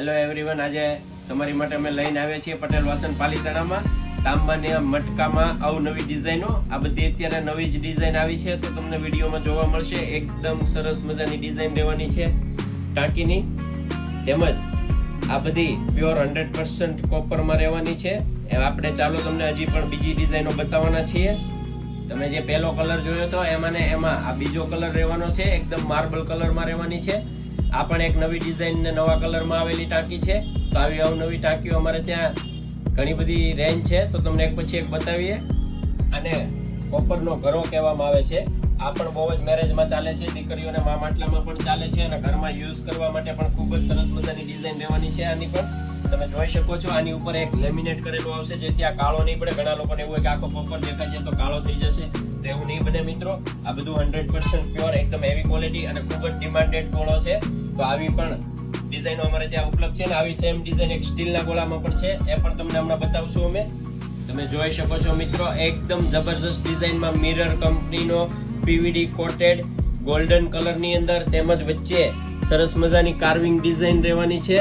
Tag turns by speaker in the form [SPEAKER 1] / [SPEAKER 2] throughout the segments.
[SPEAKER 1] Hello everyone, આજે તમારી માટે અમે લઈને આવ્યા છીએ પટેલ વાસણ પાલિતાણામાં તાંબાની મટકામાં અવનવી ડિઝાઇનો. આ બધી અત્યારે નવી જ ડિઝાઇન આવી છે, તો તમને વિડીયોમાં જોવા મળશે. એકદમ સરસ મજાની ડિઝાઇન રહેવાની છે ટાંકીની, તેમજ આ બધી પ્યોર 100% કોપરમાં રહેવાની છે. આપણે ચાલો તમને હજી પણ બીજી ડિઝાઇનો બતાવવાના છીએ. તમે જે પહેલો કલર જોયો હતો એમાં ને એમાં આ બીજો કલર રહેવાનો છે, એકદમ માર્બલ કલરમાં રહેવાની છે. આ પણ એક નવી ડિઝાઇન ને નવા કલરમાં આવેલી ટાંકી છે. તો આવી અવનવી ટાંકીઓ અમારે ત્યાં ઘણી બધી રેન્જ છે, તો તમને એક પછી એક બતાવીએ. અને કોપરનો ઘરો કહેવામાં આવે છે. આ પણ બહુ જ મેરેજમાં ચાલે છે, દીકરીઓને મા માટલામાં પણ ચાલે છે, અને ઘરમાં યુઝ કરવા માટે પણ ખૂબ જ સરસ મજાની ડિઝાઇન રહેવાની છે. આની પણ તમે જોઈ શકો છો, આની ઉપર એક લેમિનેટ કરેલું આવશે, જેથી આ કાળો નહીં પડે. ઘણા લોકોને એવું હોય કે આખો કોપર દેખાય છે તો કાળો થઈ જશે, તો એવું નહીં બને મિત્રો. આ બધું 100% પ્યોર, એકદમ હેવી ક્વોલિટી અને ખૂબ જ ડિમાન્ડેડ ગોળો છે. તો આવી પણ ડિઝાઇનો અમારે ત્યાં ઉપલબ્ધ છે, ને આવી સેમ ડિઝાઇન એક સ્ટીલના ગોળામાં પણ છે, એ પણ તમને હમણાં બતાવશું અમે. તમે જોઈ શકો છો મિત્રો, એકદમ જબરજસ્ત ડિઝાઇનમાં મિરર કંપનીનો પીવીડી કોટેડ ગોલ્ડન કલરની અંદર, તેમજ વચ્ચે સરસ મજાની કાર્વિંગ ડિઝાઇન રહેવાની છે.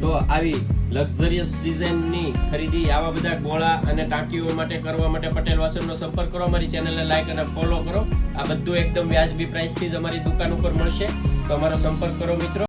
[SPEAKER 1] તો આવી લક્ઝરિયસ ડિઝાઇનની ખરીદી, આવા બધા ગોળા અને ટાંકીઓ માટે કરવા માટે પટેલ વાસણનો સંપર્ક કરો. અમારી ચેનલને લાઈક અને ફોલો કરો. આ બધું એકદમ વ્યાજબી પ્રાઇસથી જ અમારી દુકાન ઉપર મળશે, તો અમારો સંપર્ક કરો મિત્રો.